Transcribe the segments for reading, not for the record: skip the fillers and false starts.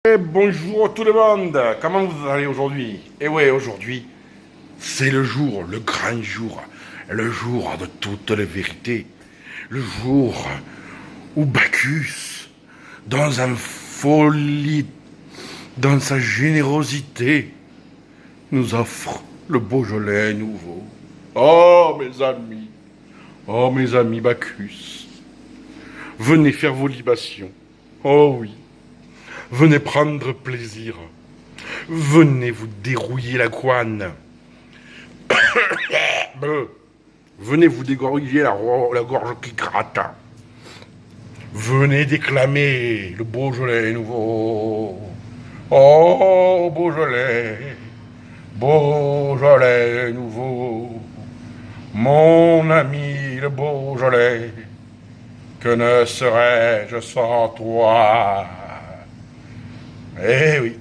Bonjour tout le monde, comment vous allez aujourd'hui? Eh ouais, aujourd'hui, c'est le jour, le grand jour, le jour de toute la vérité, le jour où Bacchus, dans sa folie, dans sa générosité, nous offre le Beaujolais nouveau. Oh mes amis Bacchus, venez faire vos libations. Oh oui, venez prendre plaisir. Venez vous dérouiller la couenne. Venez vous dégorger la gorge qui gratte. Venez déclamer le Beaujolais nouveau. Oh, Beaujolais, Beaujolais nouveau. Mon ami le Beaujolais, que ne serais-je sans toi? Eh oui,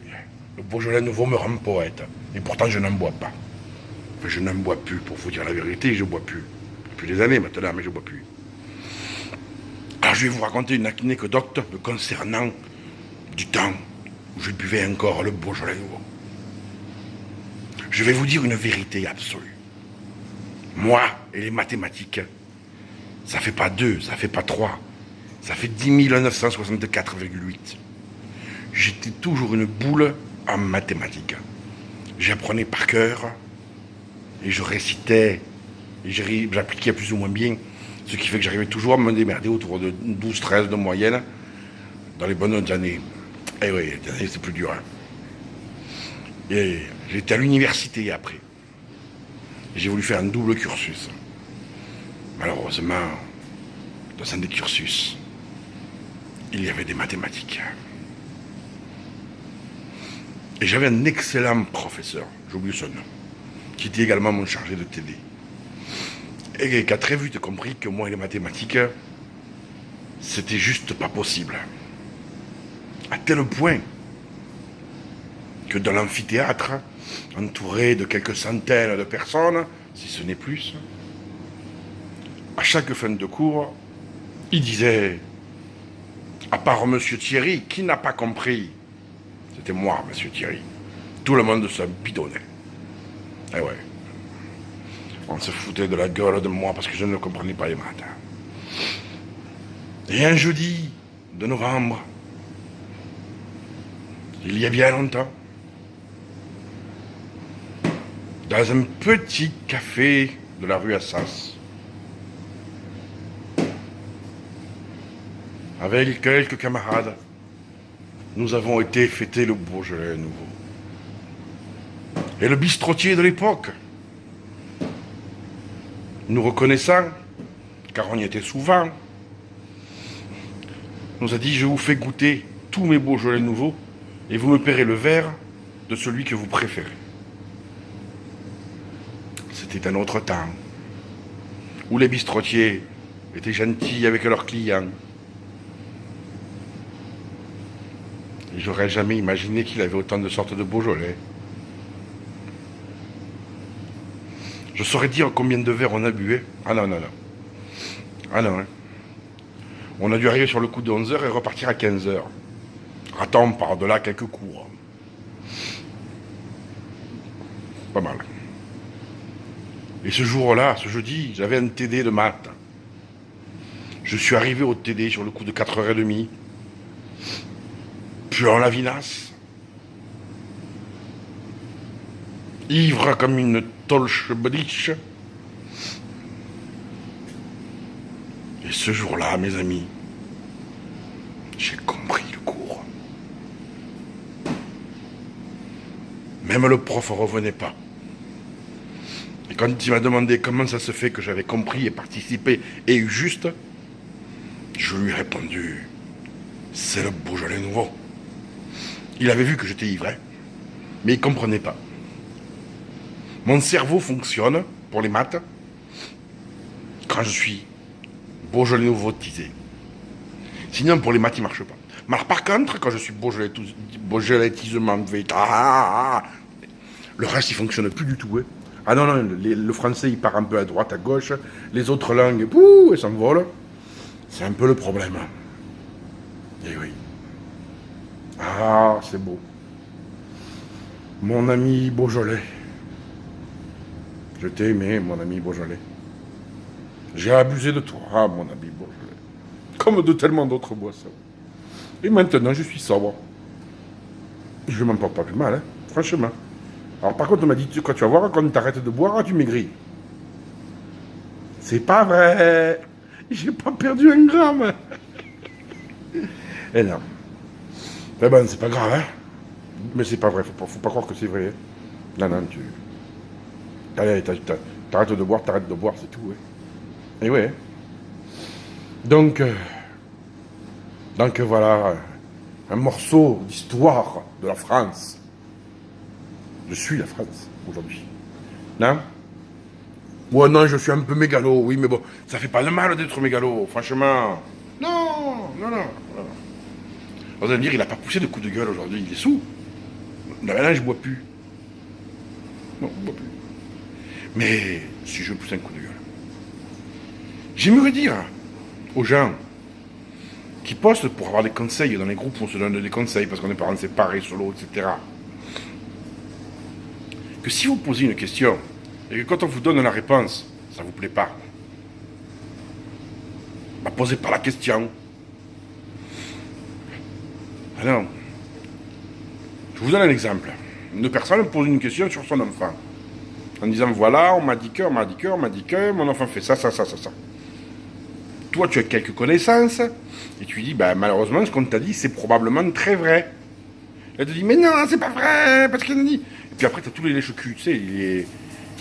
le Beaujolais nouveau me rend poète. Et pourtant, je n'en bois pas. Enfin, je n'en bois plus, pour vous dire la vérité, je ne bois plus. Depuis des années maintenant, mais je ne bois plus. Alors, je vais vous raconter une anecdote me concernant du temps où je buvais encore le Beaujolais nouveau. Je vais vous dire une vérité absolue. Moi et les mathématiques, ça fait pas 2, ça fait pas 3, ça fait 10 964,8. J'étais toujours une boule en mathématiques. J'apprenais par cœur et je récitais et j'appliquais plus ou moins bien, ce qui fait que j'arrivais toujours à me démerder autour de 12-13 de moyenne dans les bonnes années. Eh oui, les années c'est plus dur. Hein. Et j'étais à l'université après. J'ai voulu faire un double cursus. Malheureusement, dans un des cursus, il y avait des mathématiques. Et j'avais un excellent professeur, j'ai oublié son nom, qui était également mon chargé de TD. Et qui a très vite compris que moi et les mathématiques, c'était juste pas possible. À tel point que dans l'amphithéâtre, entouré de quelques centaines de personnes, si ce n'est plus, à chaque fin de cours, il disait, à part Monsieur Thierry, qui n'a pas compris? C'était moi, Monsieur Thierry. Tout le monde se bidonnait. Eh ouais. On se foutait de la gueule de moi parce que je ne comprenais pas les maths. Et un jeudi de novembre, il y a bien longtemps, dans un petit café de la rue Assas, avec quelques camarades, nous avons été fêter le Beaujolais nouveau. Et le bistrotier de l'époque, nous reconnaissant, car on y était souvent, nous a dit, je vous fais goûter tous mes Beaujolais nouveaux et vous me paierez le verre de celui que vous préférez. C'était un autre temps, où les bistrotiers étaient gentils avec leurs clients. Et j'aurais jamais imaginé qu'il avait autant de sortes de Beaujolais. Je saurais dire combien de verres on a bu. Ah non, non, non. Ah non, hein. On a dû arriver sur le coup de 11h et repartir à 15h. Ratant par-delà quelques cours. Pas mal. Et ce jour-là, ce jeudi, j'avais un TD de maths. Je suis arrivé au TD sur le coup de 4h30. Puant la vinasse. Ivre comme une tolche bliche. Et ce jour-là, mes amis, j'ai compris le cours. Même le prof ne revenait pas. Et quand il m'a demandé comment ça se fait que j'avais compris et participé et eu juste, je lui ai répondu, c'est le Beaujolais nouveau. Il avait vu que j'étais ivre, mais il ne comprenait pas. Mon cerveau fonctionne pour les maths quand je suis Beaujolais nouveau-tisé. Sinon, pour les maths, il ne marche pas. Mais par contre, quand je suis Beaujolais-tisement, le reste, il ne fonctionne plus du tout. Hein. Ah non, non, le français, il part un peu à droite, à gauche. Les autres langues, elles s'envolent. C'est un peu le problème. Eh oui. Ah, c'est beau. Mon ami Beaujolais. Je t'ai aimé, mon ami Beaujolais. J'ai abusé de toi, mon ami Beaujolais. Comme de tellement d'autres boissons. Et maintenant, je suis sobre. Je m'en porte pas plus mal, hein, franchement. Alors, par contre, on m'a dit, quand tu vas voir, quand tu arrêtes de boire, tu maigris. C'est pas vrai. J'ai pas perdu un gramme. Eh non. Eh ben, c'est pas grave, hein. Mais c'est pas vrai, faut pas croire que c'est vrai. Hein. Non, non, tu. Allez, t'arrêtes de boire, c'est tout. Hein. Et ouais. Donc, voilà, un morceau d'histoire de la France. Je suis la France aujourd'hui. Non? Ouais, non, je suis un peu mégalo, oui, mais bon, ça fait pas de mal d'être mégalo, franchement. Non, non, non. non. Vous allez me dire, il a pas poussé de coup de gueule aujourd'hui, il est sous. Non, mais là, je bois plus. Non, je bois plus. Mais si je pousse un coup de gueule, j'aimerais dire aux gens qui postent pour avoir des conseils dans les groupes où on se donne des conseils parce qu'on est parents séparés, solo, etc. Que si vous posez une question et que quand on vous donne la réponse, ça vous plaît pas, bah posez pas la question. Alors, je vous donne un exemple. Une personne pose une question sur son enfant en disant voilà, on m'a dit que, mon enfant fait ça. Toi, tu as quelques connaissances et tu lui dis bah, malheureusement, ce qu'on t'a dit, c'est probablement très vrai. Elle te dit mais non, c'est pas vrai, parce qu'elle a dit. Et puis après, tu as tous les lèche-culs, tu sais,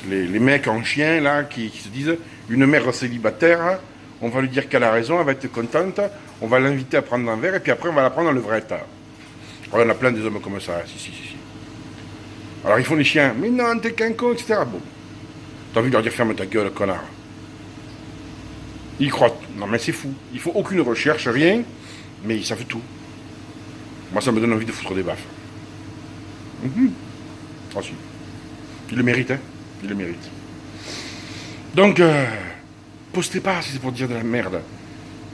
les mecs en chien là qui se disent une mère célibataire, on va lui dire qu'elle a raison, elle va être contente, on va l'inviter à prendre un verre et puis après on va la prendre dans le vrai état. Alors, il y en a plein des hommes comme ça, si. Alors ils font les chiens, mais non, t'es qu'un con, etc. Bon, t'as envie de leur dire ferme ta gueule, connard. Ils croient, non mais c'est fou, il faut aucune recherche, rien, mais ils savent tout. Moi ça me donne envie de foutre des baffes. Ah si, il le mérite, hein, il le mérite. Donc, postez pas si c'est pour dire de la merde.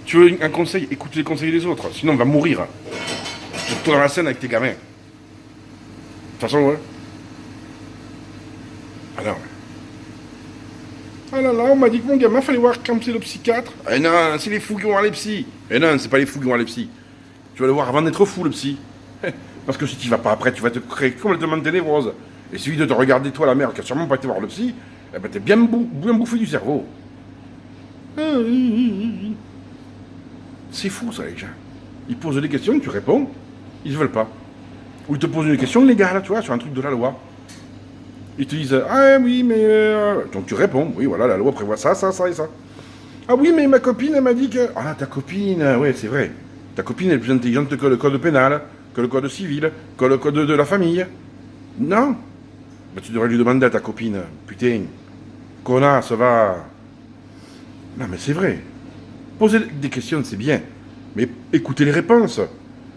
Tu veux un conseil, écoute les conseils des autres, sinon on va mourir. Surtout dans la scène avec tes gamins. De toute façon, ouais. Ah non. Ah là là, on m'a dit que mon gamin fallait voir quand c'est le psychiatre. Eh non, c'est les fous qui vont voir les psys. Eh non, c'est pas les fous qui vont voir les psys. Tu vas le voir avant d'être fou, le psy. Parce que si tu vas pas après, tu vas te créer complètement des névroses. Et celui de te regarder, toi, la mère, qui a sûrement pas été voir le psy, eh ben t'es bien bouffé du cerveau. C'est fou, ça, les gens. Ils posent des questions, tu réponds, ils ne veulent pas. Ou ils te posent une question légale, tu vois, sur un truc de la loi. Ils te disent, ah oui, mais... Donc tu réponds, oui, voilà, la loi prévoit ça et ça. Ah oui, mais ma copine, elle m'a dit que... Ah, ta copine, ouais, c'est vrai. Ta copine est plus intelligente que le code pénal, que le code civil, que le code de la famille. Non. Bah, tu devrais lui demander à ta copine, putain, connasse, va... Non, mais c'est vrai. Poser des questions, c'est bien. Mais écoutez les réponses.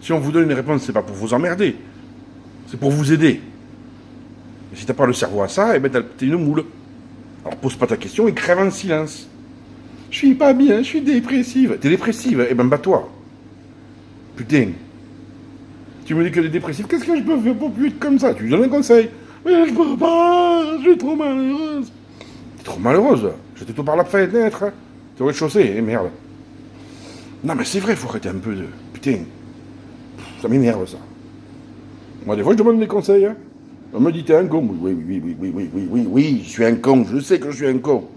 Si on vous donne une réponse, c'est pas pour vous emmerder. C'est pour vous aider. Mais si t'as pas le cerveau à ça, eh ben t'es une moule. Alors pose pas ta question et crève en silence. Je suis pas bien, je suis dépressive. T'es dépressive, eh ben bats-toi. Putain. Tu me dis que t'es dépressive, qu'est-ce que je peux faire pour plus être comme ça? Tu lui donnes un conseil. Mais je peux pas, je suis trop malheureuse. T'es trop malheureuse? J'étais tout par la fenêtre. Hein. T'es au rez-de-chaussée, eh merde. Non mais c'est vrai, faut arrêter un peu de... Putain. Ça m'énerve ça. Moi des fois je demande des conseils. Hein. On me dit t'es un con. Oui, je suis un con, je sais que je suis un con.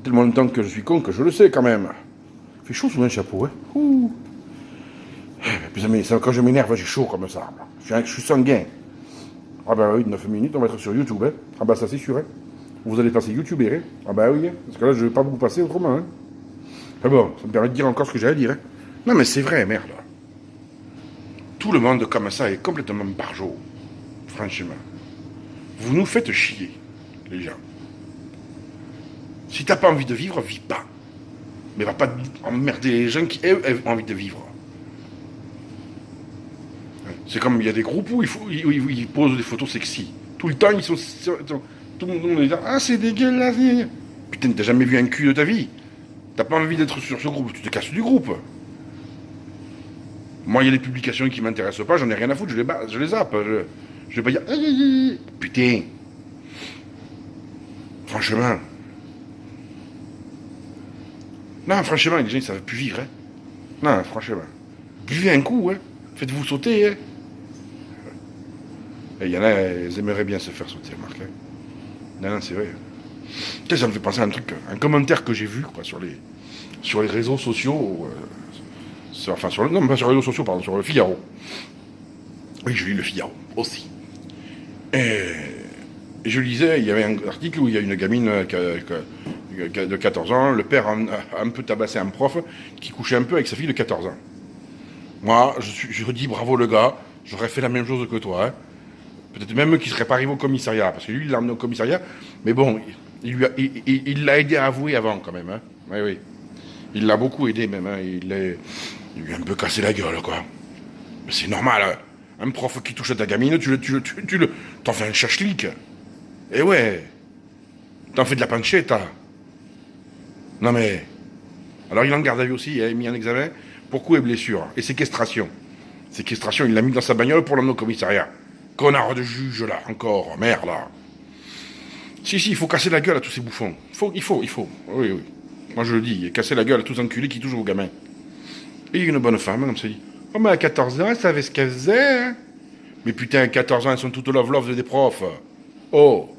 Tellement longtemps que je suis con que je le sais quand même. Il fait chaud sous un chapeau, hein. Ouh. Quand je m'énerve, j'ai chaud comme ça. Je suis sanguin. Ah bah oui, 9 minutes, on va être sur YouTube. Hein. Ah bah ça c'est sûr. Hein. Vous allez passer YouTuber. Hein. Ah bah oui, hein. Parce que là je vais pas vous passer autrement. Hein. Ah bon, ça me permet de dire encore ce que j'ai à dire. Hein. Non mais c'est vrai, merde. Tout le monde comme ça est complètement barjot. Franchement. Vous nous faites chier, les gens. Si t'as pas envie de vivre, vis pas. Mais va pas emmerder les gens qui, eux, ont envie de vivre. C'est comme il y a des groupes où ils posent des photos sexy. Tout le temps, tout le monde dit ah, c'est dégueulasse. Putain, t'as jamais vu un cul de ta vie. T'as pas envie d'être sur ce groupe, tu te casses du groupe. Moi, il y a des publications qui ne m'intéressent pas, j'en ai rien à foutre, je les zappe. Je vais pas dire, putain. Franchement. Non, franchement, les gens, ils savent plus vivre. Hein. Non, franchement. Buvez un coup, hein. Faites-vous sauter. Hein. Et il y en a, ils aimeraient bien se faire sauter, Marc. Hein. Non, c'est vrai. Tu sais, ça me fait penser à un truc, un commentaire que j'ai vu quoi, sur les réseaux sociaux. Non, pas sur les réseaux sociaux, pardon, sur le Figaro. Oui, je lis le Figaro aussi. Et je lisais, il y avait un article où il y a une gamine de 14 ans, le père a un peu tabassé un prof qui couchait un peu avec sa fille de 14 ans. Moi, je dis bravo le gars, j'aurais fait la même chose que toi. Hein. Peut-être même qu'il ne serait pas arrivé au commissariat, parce que lui, il l'a emmené au commissariat, mais bon, il l'a aidé à avouer avant quand même. Hein. Oui, oui. Il l'a beaucoup aidé même, hein. Il lui a un peu cassé la gueule, quoi. Mais c'est normal, hein. Un prof qui touche à ta gamine, t'en fais un chachlik. Eh ouais, t'en fais de la pancetta. Non mais, alors il est en garde à vue aussi, il a mis un examen pour coups et blessures, et séquestration. Séquestration, il l'a mis dans sa bagnole pour l'emmener au commissariat. Connard de juge, là, encore, merde, là. Si, il faut casser la gueule à tous ces bouffons. Il faut. Oui, oui. Moi, je le dis, casser la gueule à tous les enculés qui touchent vos gamins. Et il y a une bonne femme, comme ça dit. Oh, mais à 14 ans, elle savait ce qu'elle faisait, hein. Mais putain, à 14 ans, elles sont toutes love des profs. Oh.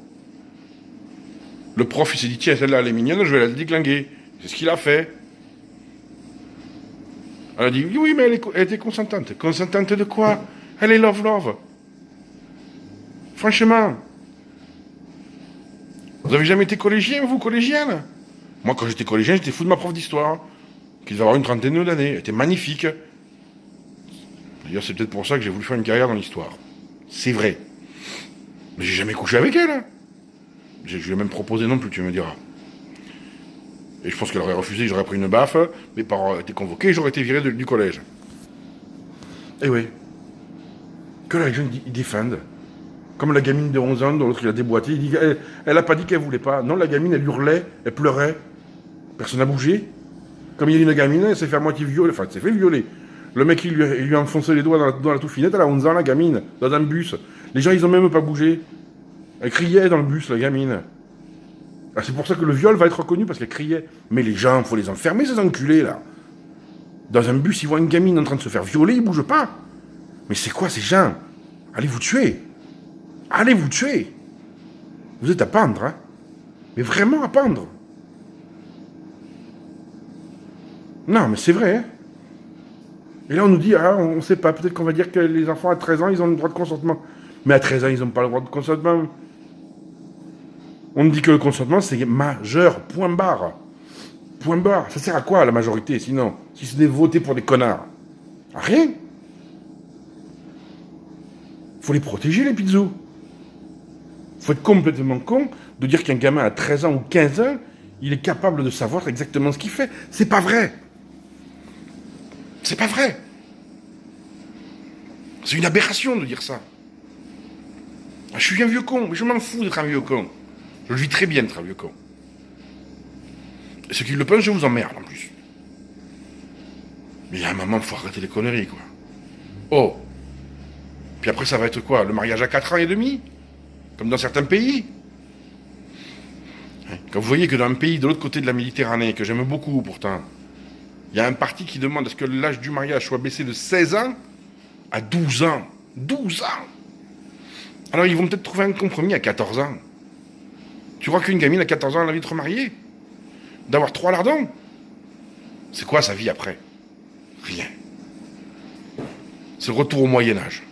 Le prof, il s'est dit, tiens, celle-là, elle est mignonne, je vais la déclinguer. C'est ce qu'il a fait. Elle a dit, oui, mais elle était consentante. Consentante de quoi? Elle est love. Franchement. Vous avez jamais été collégien, vous, collégienne? Moi, quand j'étais collégien, j'étais fou de ma prof d'histoire, qui devait avoir une trentaine d'années. Elle était magnifique. D'ailleurs, c'est peut-être pour ça que j'ai voulu faire une carrière dans l'histoire. C'est vrai. Mais j'ai jamais couché avec elle. Hein. Je lui ai même proposé non plus, tu me diras. Et je pense qu'elle aurait refusé, j'aurais pris une baffe, mes parents auraient été convoqués et j'aurais été viré du collège. Et oui. Que là, les gens, ils défendent. Comme la gamine de 11 ans, dont l'autre il a déboîté, il dit elle a pas dit qu'elle voulait pas. Non, la gamine, elle hurlait, elle pleurait. Personne n'a bougé. Comme il y a une gamine, elle s'est fait à moitié violer, enfin, elle s'est fait violer. Le mec, il lui a enfoncé les doigts dans la touffinette, elle a 11 ans, la gamine, dans un bus. Les gens, ils ont même pas bougé. Elle criait dans le bus, la gamine. Ah, c'est pour ça que le viol va être reconnu, parce qu'elle criait. Mais les gens, faut les enfermer, ces enculés, là. Dans un bus, ils voient une gamine en train de se faire violer, ils bougent pas. Mais c'est quoi, ces gens? Allez vous tuer. Allez vous tuer. Vous êtes à pendre, hein. Mais vraiment à pendre. Non, mais c'est vrai, hein. Et là, on nous dit, ah, on ne sait pas, peut-être qu'on va dire que les enfants à 13 ans, ils ont le droit de consentement. Mais à 13 ans, ils n'ont pas le droit de consentement. On nous dit que le consentement, c'est majeur, point barre. Point barre. Ça sert à quoi, la majorité, sinon? Si c'est voter pour des connards. À rien. Faut les protéger, les pizzos. Faut être complètement con de dire qu'un gamin à 13 ans ou 15 ans, il est capable de savoir exactement ce qu'il fait. C'est pas vrai. C'est pas vrai. C'est une aberration de dire ça. Je suis un vieux con, mais je m'en fous d'être un vieux con. Je le vis très bien d'être un vieux con. Et ceux qui le pensent, je vous emmerde en plus. Mais il y a un moment, il faut arrêter les conneries, quoi. Oh. Puis après, ça va être quoi? Le mariage à 4 ans et demi? Comme dans certains pays? Quand vous voyez que dans un pays de l'autre côté de la Méditerranée, que j'aime beaucoup pourtant, il y a un parti qui demande à ce que l'âge du mariage soit baissé de 16 ans à 12 ans. 12 ans! Alors ils vont peut-être trouver un compromis à 14 ans. Tu crois qu'une gamine à 14 ans a envie de se remarier? D'avoir 3 lardons? C'est quoi sa vie après? Rien. C'est le retour au Moyen-Âge.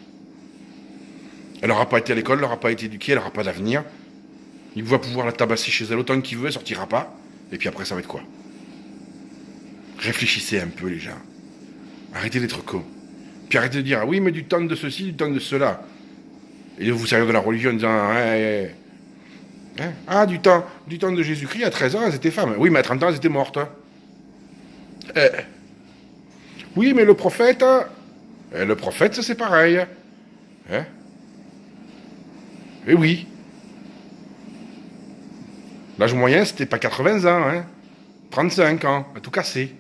Elle n'aura pas été à l'école, elle n'aura pas été éduquée, elle n'aura pas d'avenir. Il va pouvoir la tabasser chez elle autant qu'il veut, elle sortira pas. Et puis après, ça va être quoi? Réfléchissez un peu, les gens. Arrêtez d'être cons. Puis arrêtez de dire, ah oui, mais du temps de ceci, du temps de cela. Et de vous servir de la religion en disant, ah, du temps de Jésus-Christ, à 13 ans, elles étaient femmes. Oui, mais à 30 ans, elles étaient mortes. Oui, mais le prophète, ça c'est pareil. Hein? Eh oui. L'âge moyen, c'était pas 80 ans, hein. 35 ans, à tout casser.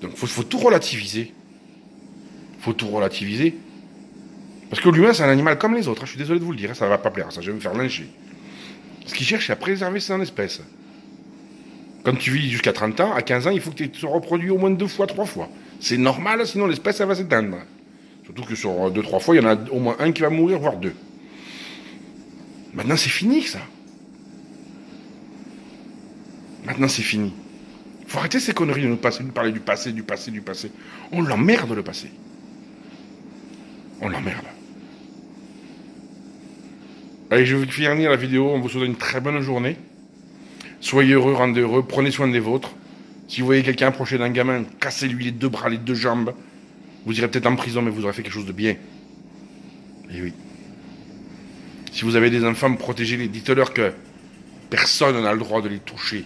Donc, faut tout relativiser. faut tout relativiser. Parce que l'humain, c'est un animal comme les autres. Je suis désolé de vous le dire, ça ne va pas plaire, ça, je vais me faire lyncher. Ce qu'il cherche, c'est à préserver son espèce. Quand tu vis jusqu'à 30 ans, à 15 ans, il faut que tu te reproduis au moins 2 fois, 3 fois. C'est normal, sinon l'espèce, elle va s'éteindre. Surtout que sur 2-3 fois, il y en a au moins un qui va mourir, voire 2. Maintenant, c'est fini, ça. Maintenant, c'est fini. Il faut arrêter ces conneries de nous parler du passé, du passé, du passé. On l'emmerde, le passé. On l'emmerde. Allez, je vais finir la vidéo. On vous souhaite une très bonne journée. Soyez heureux, rendez heureux, prenez soin des vôtres. Si vous voyez quelqu'un approcher d'un gamin, cassez-lui les 2 bras, les 2 jambes. Vous irez peut-être en prison, mais vous aurez fait quelque chose de bien. Et oui. Si vous avez des enfants, protégez-les. Dites-leur que personne n'a le droit de les toucher.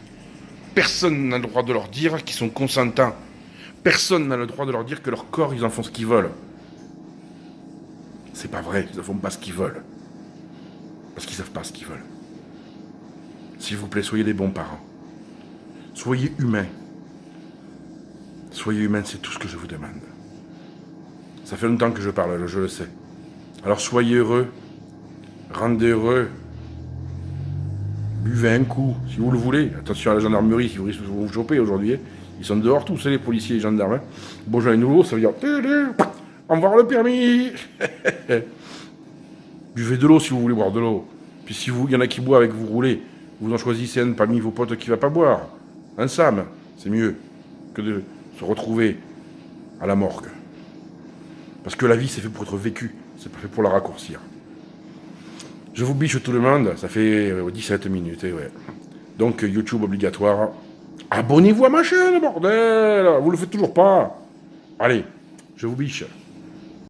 Personne n'a le droit de leur dire qu'ils sont consentants. Personne n'a le droit de leur dire que leur corps, ils en font ce qu'ils veulent. C'est pas vrai, ils ne font pas ce qu'ils veulent. Parce qu'ils ne savent pas ce qu'ils veulent. S'il vous plaît, soyez des bons parents. Soyez humains. Soyez humains, c'est tout ce que je vous demande. Ça fait longtemps que je parle, je le sais. Alors soyez heureux, rendez heureux, buvez un coup, si vous le voulez. Attention à la gendarmerie, si vous risquez de vous choper aujourd'hui. Ils sont dehors tous, les policiers et les gendarmes. Bonjour à nouveau, ça veut dire au revoir le permis. Buvez de l'eau si vous voulez boire de l'eau. Puis si il y en a qui boivent et que vous roulez, vous en choisissez un parmi vos potes qui ne va pas boire. Un Sam, c'est mieux que de se retrouver à la morgue. Parce que la vie, c'est fait pour être vécue, c'est pas fait pour la raccourcir. Je vous biche tout le monde, ça fait 17 minutes, et ouais. Donc YouTube obligatoire. Abonnez-vous à ma chaîne, bordel. Vous le faites toujours pas. Allez, je vous biche.